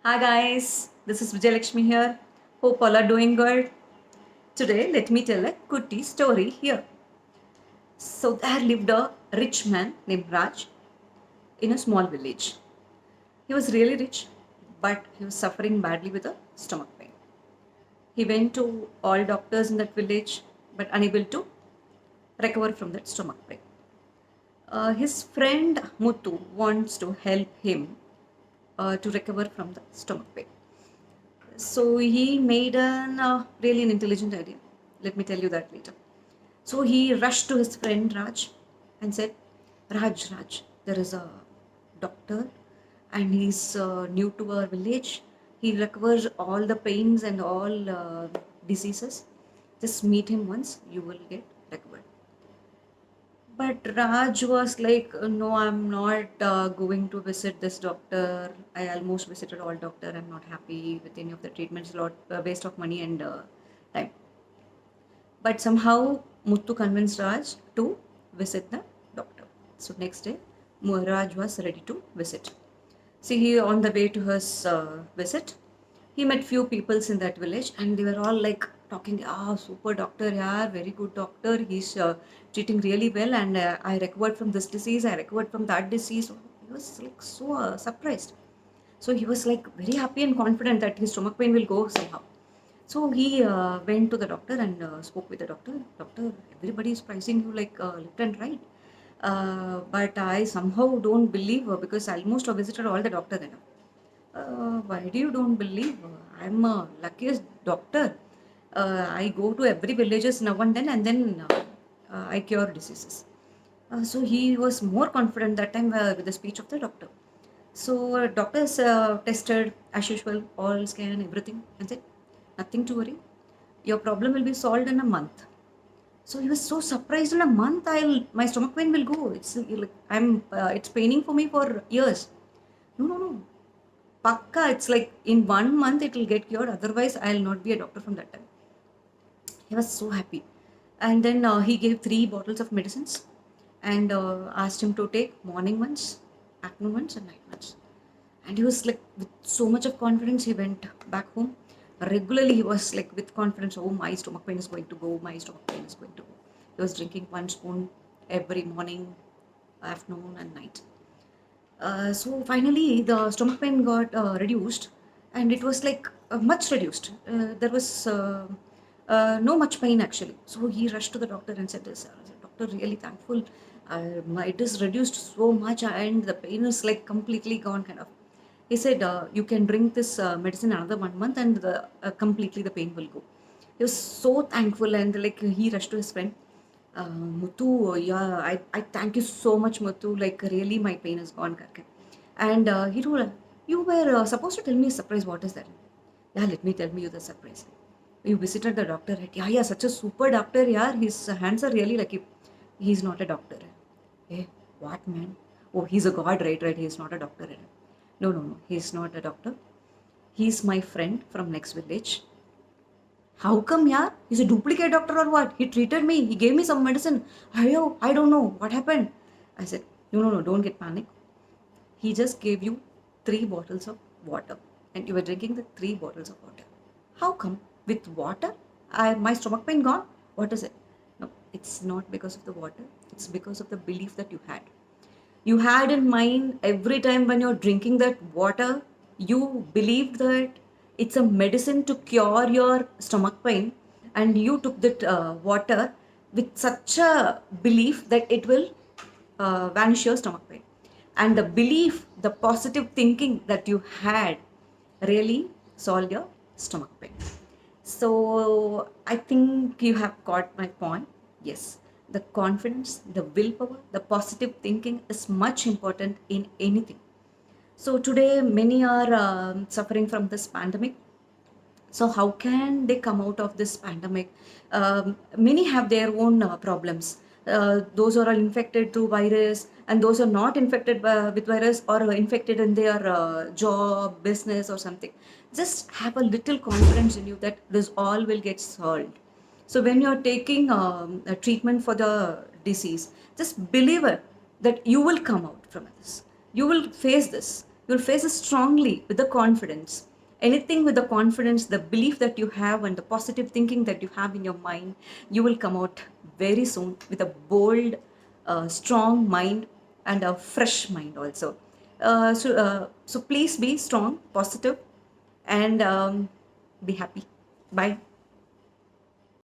Hi guys, this is Vijayalakshmi here. Hope all are doing good. Today, let me tell a goodie story here. So, there lived a rich man named Raj in a small village. He was really rich, but he was suffering badly with a stomach pain. He went to all doctors in that village, but unable to recover from that stomach pain. His friend Muthu wants to help him to recover from the stomach pain. So he made an really an intelligent idea. Let me tell you that later. So he rushed to his friend Raj and said, Raj, there is a doctor and he's new to our village. He recovers all the pains and all diseases. Just meet him once, you will get recovered. But Raj was like, no, I'm not going to visit this doctor. I almost visited all doctor. I'm not happy with any of the treatments. A lot waste of money and time. But somehow Muttu convinced Raj to visit the doctor. So next day, Raj was ready to visit. See, he on the way to his visit, he met few peoples in that village, and they were all like talking, "Ah, super doctor, yeah, very good doctor. He's treating really well, and I recovered from this disease. I recovered from that disease." So he was like so surprised. So he was like very happy and confident that his stomach pain will go somehow. So he went to the doctor and spoke with the doctor. Doctor, everybody is pricing you like left and right. But I somehow don't believe because I almost visited all the doctor then. Why do you don't believe? I'm a luckiest doctor. I go to every villages now and then I cure diseases. So he was more confident that time with the speech of the doctor. So doctors tested as usual, all scan everything, and said, nothing to worry. Your problem will be solved in a month. So he was so surprised. In a month, my stomach pain will go. It's like it's paining for me for years. No. Pakka, it's like in 1 month it will get cured. Otherwise, I'll not be a doctor from that time. He was so happy. And then he gave 3 bottles of medicines and asked him to take morning ones, afternoon ones, and night ones. And he was like, with so much of confidence, he went back home. Regularly, he was like, with confidence, oh, my stomach pain is going to go, my stomach pain is going to go. He was drinking 1 spoon every morning, afternoon, and night. So finally, the stomach pain got reduced, and it was like much reduced. There was no much pain actually. So he rushed to the doctor and said, "This, doctor, really thankful. It is reduced so much, and the pain is like completely gone." Kind of. He said, "You can drink this medicine another 1 month, and completely the pain will go." He was so thankful, and like he rushed to his friend. Muthu, yeah, I thank you so much, Muthu. Like, really, my pain is gone. Karke. And he told her, you were supposed to tell me a surprise. What is that? Yeah, let me tell you the surprise. You visited the doctor, right? Yeah, such a super doctor. Yeah, his hands are really like, he's not a doctor. Hey, what, man? Oh, he's a god, right? He's not a doctor. No. He's not a doctor. He's my friend from next village. How come, yeah? He's a duplicate doctor or what? He treated me. He gave me some medicine. I don't know. What happened? I said, no. Don't get panic. He just gave you 3 bottles of water. And you were drinking the 3 bottles of water. How come? With water? My stomach pain gone? What is it? No, it's not because of the water. It's because of the belief that you had. You had in mind every time when you're drinking that water, you believed that it's a medicine to cure your stomach pain, and you took that water with such a belief that it will vanish your stomach pain. And the belief, the positive thinking that you had really solved your stomach pain. So I think you have got my point. Yes, the confidence, the willpower, the positive thinking is much important in anything. So today, many are suffering from this pandemic. So how can they come out of this pandemic? Many have their own problems. Those who are infected through virus, and those who are not infected with virus, or infected in their job, business, or something. Just have a little confidence in you that this all will get solved. So when you're taking a treatment for the disease, just believe it that you will come out from this. You will face this. You'll face it strongly with the confidence. Anything with the confidence, the belief that you have, and the positive thinking that you have in your mind, you will come out very soon with a bold, strong mind and a fresh mind also. So please be strong, positive, and be happy. Bye.